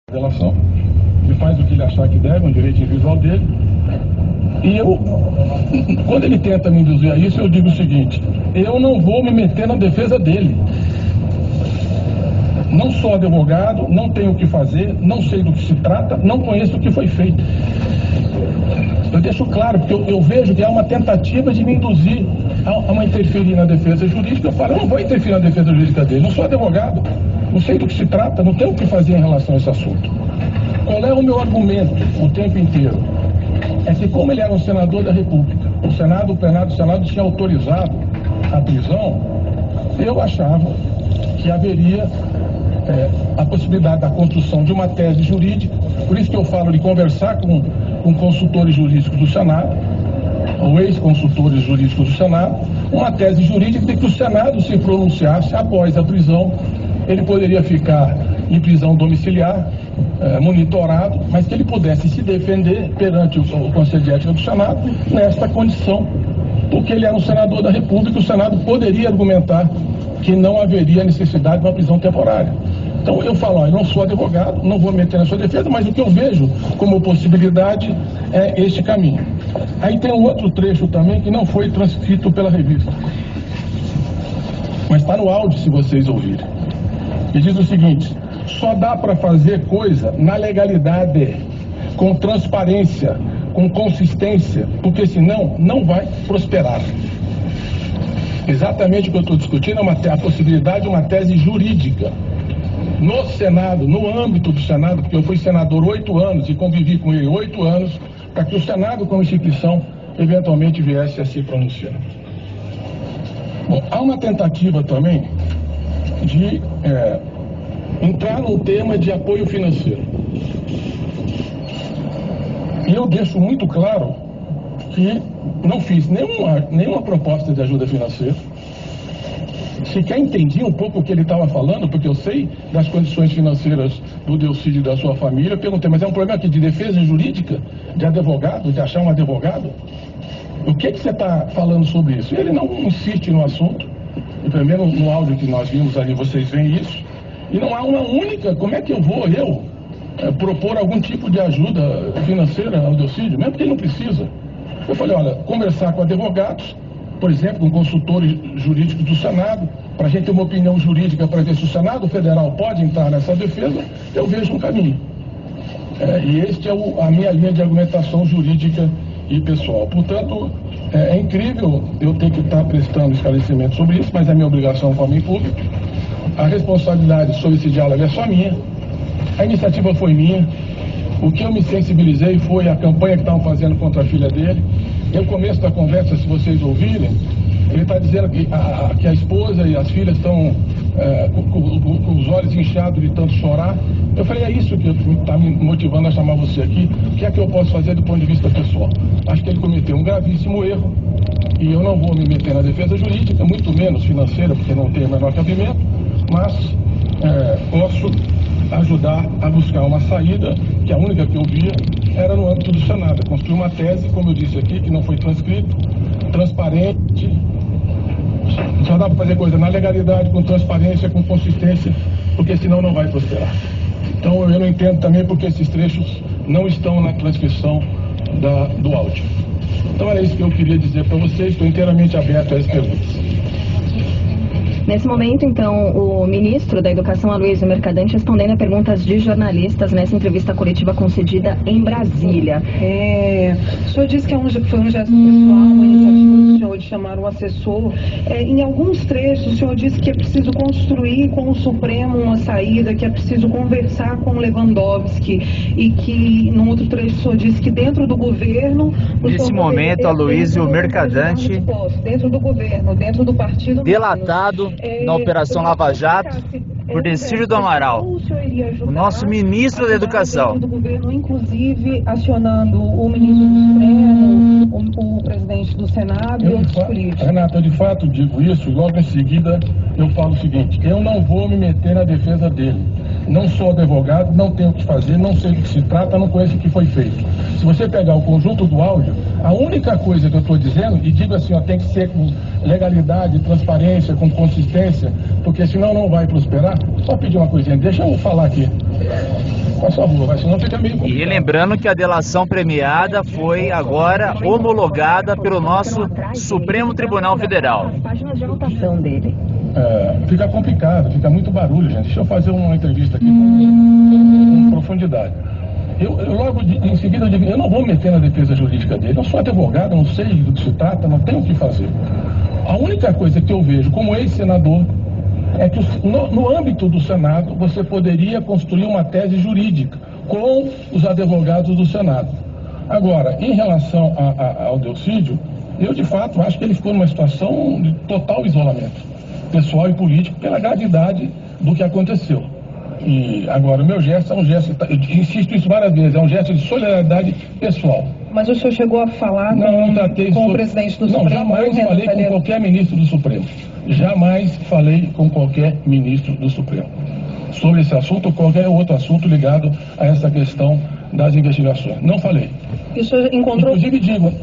Relação, ele faz o que ele achar que deve, um direito individual dele. E quando ele tenta me induzir a isso, eu digo o seguinte: eu não vou me meter na defesa dele. Não sou advogado, não tenho o que fazer, não sei do que se trata, não conheço o que foi feito. Eu deixo claro, porque eu vejo que há uma tentativa de me induzir a uma interferir na defesa jurídica. Eu falo, eu não vou interferir na defesa jurídica dele, não sou advogado, não sei do que se trata, não tenho o que fazer em relação a esse assunto. Qual é o meu argumento o tempo inteiro? É que como ele era um senador da República, o plenário do Senado tinha autorizado a prisão, eu achava que haveria a possibilidade da construção de uma tese jurídica. Por isso que eu falo de conversar com consultores jurídicos do Senado, ou ex-consultores jurídicos do Senado, uma tese jurídica de que o Senado se pronunciasse após a prisão. Ele poderia ficar em prisão domiciliar, monitorado, mas que ele pudesse se defender perante o Conselho de Ética do Senado nesta condição, porque ele era um senador da República. O Senado poderia argumentar que não haveria necessidade de uma prisão temporária. Então eu falo, eu não sou advogado, não vou meter na sua defesa, mas o que eu vejo como possibilidade é este caminho. Aí tem um outro trecho também que não foi transcrito pela revista, mas está no áudio se vocês ouvirem. E diz o seguinte: só dá para fazer coisa na legalidade, com transparência, com consistência, porque senão não vai prosperar. Exatamente o que eu estou discutindo é a possibilidade de uma tese jurídica. No Senado, no âmbito do Senado, porque eu fui senador 8 anos e convivi com ele 8 anos, para que o Senado como instituição eventualmente viesse a se pronunciar. Bom, há uma tentativa também de entrar num tema de apoio financeiro. E eu deixo muito claro que não fiz nenhuma proposta de ajuda financeira. Sequer entendi um pouco o que ele estava falando, porque eu sei das condições financeiras do Delcídio e da sua família. Eu perguntei, mas é um problema aqui de defesa jurídica, de advogado, de achar um advogado? O que você está falando sobre isso? E ele não insiste no assunto. E primeiro no áudio que nós vimos ali, vocês veem isso. E não há uma única, como é que eu vou propor algum tipo de ajuda financeira ao Delcídio, mesmo porque ele não precisa? Eu falei, olha, conversar com advogados, por exemplo, com consultores jurídicos do Senado, para a gente ter uma opinião jurídica para ver se o Senado Federal pode entrar nessa defesa, eu vejo um caminho. E este é a minha linha de argumentação jurídica e pessoal. Portanto, é incrível eu ter que estar prestando esclarecimento sobre isso, mas é minha obrigação como homem público. A responsabilidade sobre esse diálogo é só minha, a iniciativa foi minha. O que eu me sensibilizei foi a campanha que estavam fazendo contra a filha dele. No começo da conversa, se vocês ouvirem, ele está dizendo que a esposa e as filhas estão com os olhos inchados de tanto chorar. Eu falei, é isso que está me motivando a chamar você aqui. O que é que eu posso fazer do ponto de vista pessoal? Acho que ele cometeu um gravíssimo erro e eu não vou me meter na defesa jurídica, muito menos financeira, porque não tem o menor cabimento, mas posso ajudar a buscar uma saída, que a única que eu via era no âmbito do Senado. Construir uma tese, como eu disse aqui, que não foi transcrito, transparente. Só dá para fazer coisa na legalidade, com transparência, com consistência, porque senão não vai prosperar. Então eu não entendo também porque esses trechos não estão na transcrição do áudio. Então era isso que eu queria dizer para vocês, estou inteiramente aberto a essas perguntas. Nesse momento, então, o ministro da Educação, Aloysio Mercadante, respondendo a perguntas de jornalistas nessa entrevista coletiva concedida em Brasília. O senhor disse que foi um gesto pessoal, uma iniciativa do senhor de chamar um assessor. Em alguns trechos, o senhor disse que é preciso construir com o Supremo uma saída, que é preciso conversar com Lewandowski, e que, num outro trecho, o senhor disse que dentro do governo... Nesse momento, Aloysio Mercadante, dentro do governo, dentro do partido... delatado na Operação Lava Jato por Delcídio do Amaral, o nosso ministro da Educação. Do governo, inclusive acionando o ministro do Supremo, o presidente do Senado e outros políticos. Renata, eu de fato digo isso e logo em seguida eu falo o seguinte: eu não vou me meter na defesa dele. Não sou advogado, não tenho o que fazer, não sei do que se trata, não conheço o que foi feito. Se você pegar o conjunto do áudio, a única coisa que eu estou dizendo, e digo assim, tem que ser com legalidade, transparência, com consistência, porque senão não vai prosperar. Só pedir uma coisinha, deixa eu falar aqui. Por favor, mas senão fica meio complicado. E lembrando que a delação premiada foi agora homologada pelo nosso Supremo Tribunal Federal. As páginas de anotação dele. Fica complicado, fica muito barulho, gente. Deixa eu fazer uma entrevista aqui com profundidade. Eu logo em seguida eu digo, eu não vou meter na defesa jurídica dele. Eu sou advogado, não sei do que se trata, não tenho o que fazer. A única coisa que eu vejo como ex-senador é que no âmbito do Senado você poderia construir uma tese jurídica com os advogados do Senado. Agora, em relação ao Delcídio, eu de fato acho que ele ficou numa situação de total isolamento pessoal e político pela gravidade do que aconteceu. E agora o meu gesto é um gesto, eu insisto isso várias vezes, é um gesto de solidariedade pessoal. Mas o senhor chegou a falar com o presidente do Supremo? Não, jamais falei com qualquer ministro do Supremo. Jamais falei com qualquer ministro do Supremo sobre esse assunto ou qualquer outro assunto ligado a essa questão das investigações. Não falei. E o senhor encontrou... Inclusive digo...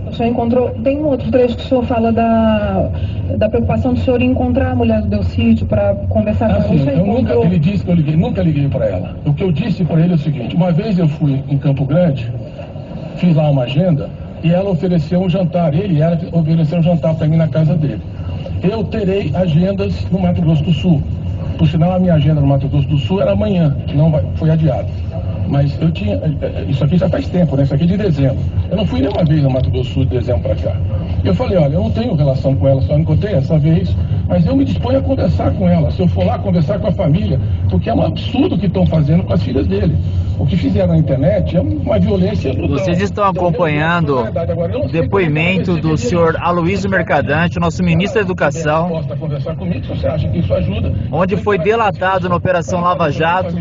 O senhor encontrou... Tem um outro trecho que o senhor fala da preocupação do senhor em encontrar a mulher do Delcídio para conversar com ela. Ele disse que eu liguei, nunca liguei para ela. O que eu disse para ele é o seguinte, uma vez eu fui em Campo Grande, fiz lá uma agenda e ela ofereceu um jantar, ele e ela ofereceram um jantar para mim na casa dele. Eu terei agendas no Mato Grosso do Sul. Por sinal, a minha agenda no Mato Grosso do Sul era amanhã, foi adiada. Mas eu tinha, isso aqui já faz tempo, né? Isso aqui é de dezembro. Eu não fui nenhuma vez no Mato Grosso do Sul de dezembro para cá. Eu falei, olha, eu não tenho relação com ela, só encontrei essa vez, mas eu me disponho a conversar com ela. Se eu for lá conversar com a família, porque é um absurdo o que estão fazendo com as filhas dele. O que fizeram na internet é uma violência brutal. Vocês estão acompanhando o depoimento do senhor Aloysio Mercadante, nosso ministro da Educação, onde foi delatado na Operação Lava Jato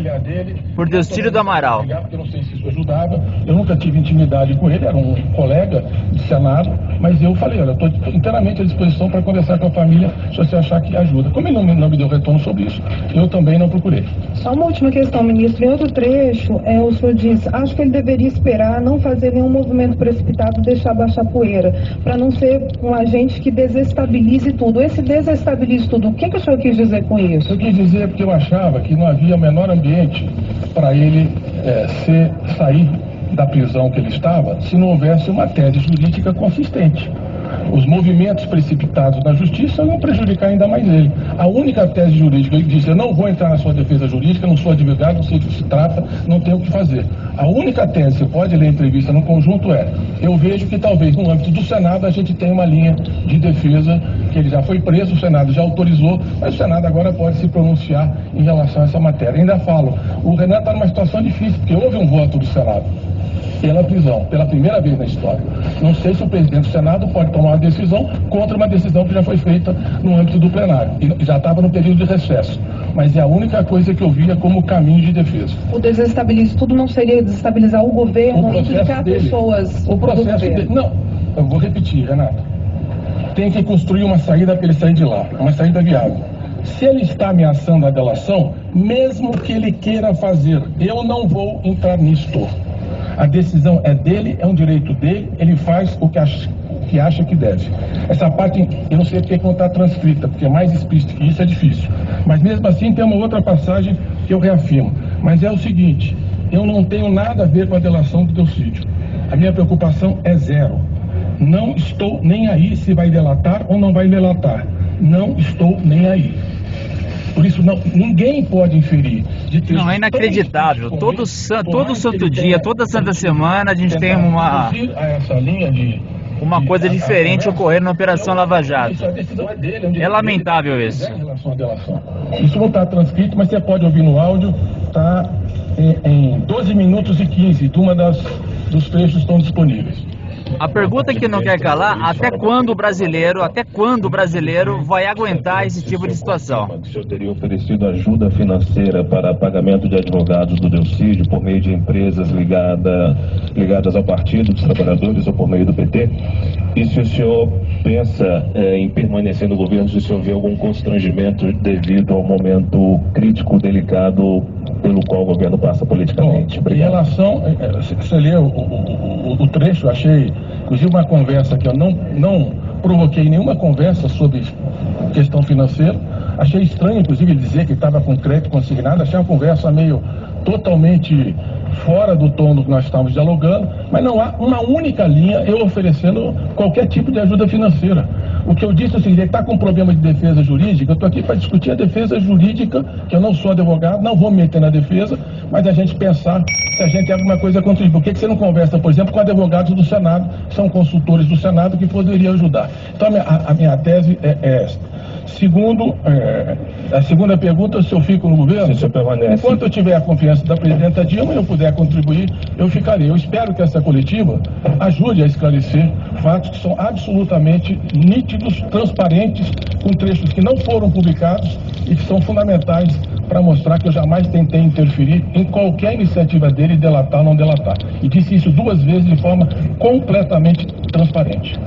por Delcídio do Amaral. Eu não sei se isso ajudava, eu nunca tive intimidade com ele, era um colega de Senado, mas eu falei, olha, eu estou inteiramente à disposição para conversar com a família se você achar que ajuda. Como ele não me deu retorno sobre isso, eu também não procurei. Só uma última questão, ministro. Em outro trecho, o senhor diz, acho que ele deveria esperar, não fazer nenhum movimento precipitado, deixar baixar poeira, para não ser um agente que desestabilize tudo. Esse desestabilize tudo, o que o senhor quis dizer com isso? Eu quis dizer porque eu achava que não havia o menor ambiente para ele sair da prisão que ele estava se não houvesse uma tese jurídica consistente. Os movimentos precipitados na justiça iam prejudicar ainda mais ele. A única tese jurídica, ele disse, eu não vou entrar na sua defesa jurídica, não sou advogado, não sei do que se trata, não tenho o que fazer. A única tese, você pode ler a entrevista no conjunto, eu vejo que talvez no âmbito do Senado a gente tenha uma linha de defesa, que ele já foi preso, o Senado já autorizou, mas o Senado agora pode se pronunciar em relação a essa matéria. Ainda falo, o Renan está numa situação difícil, porque houve um voto do Senado pela prisão, pela primeira vez na história. Não sei se o presidente do Senado pode tomar uma decisão contra uma decisão que já foi feita no âmbito do plenário. E já estava no período de recesso. Mas é a única coisa que eu via como caminho de defesa. O desestabilize tudo não seria desestabilizar o governo, implicar pessoas... O processo dele... Não, eu vou repetir, Renato. Tem que construir uma saída para ele sair de lá, uma saída viável. Se ele está ameaçando a delação, mesmo que ele queira fazer, eu não vou entrar nisto. A decisão é dele, é um direito dele, ele faz o que acha que deve. Essa parte, eu não sei porque não está transcrita, porque mais explícito que isso é difícil. Mas mesmo assim tem uma outra passagem que eu reafirmo. Mas é o seguinte, eu não tenho nada a ver com a delação do Delcídio. A minha preocupação é zero. Não estou nem aí se vai delatar ou não vai delatar. Não estou nem aí. Por isso, ninguém pode inferir. Não, é inacreditável. Todo santo dia, toda santa semana, a gente tem uma coisa diferente ocorrendo na Operação Lava Jato. É lamentável isso. Isso não está transcrito, mas você pode ouvir no áudio. Está em 12 minutos e 15 de uma dos trechos estão disponíveis. A pergunta que não quer calar, até quando o brasileiro vai aguentar esse tipo de situação? O senhor teria oferecido ajuda financeira para pagamento de advogados do Delcídio por meio de empresas ligadas ao Partido dos Trabalhadores ou por meio do PT? E se o senhor pensa em permanecer no governo, se o senhor vê algum constrangimento devido ao momento crítico, delicado pelo qual o governo passa politicamente? Bom, em relação, você leu o trecho, eu achei, inclusive uma conversa que eu não provoquei nenhuma conversa sobre questão financeira, achei estranho, inclusive, ele dizer que estava com crédito consignado, achei uma conversa meio totalmente fora do tom que nós estávamos dialogando, mas não há uma única linha eu oferecendo qualquer tipo de ajuda financeira. O que eu disse é o seguinte: ele está com um problema de defesa jurídica, eu estou aqui para discutir a defesa jurídica, que eu não sou advogado, não vou me meter na defesa, mas a gente pensar se a gente tem alguma coisa a contribuir. Por que você não conversa, por exemplo, com advogados do Senado, que são consultores do Senado, que poderiam ajudar? Então a minha tese é esta. Segundo, a segunda pergunta, se eu fico no governo, se permanece. Enquanto eu tiver a confiança da presidenta Dilma e eu puder contribuir, eu ficarei. Eu espero que essa coletiva ajude a esclarecer fatos que são absolutamente nítidos, transparentes, com trechos que não foram publicados e que são fundamentais para mostrar que eu jamais tentei interferir em qualquer iniciativa dele, delatar ou não delatar. E disse isso 2 vezes de forma completamente transparente.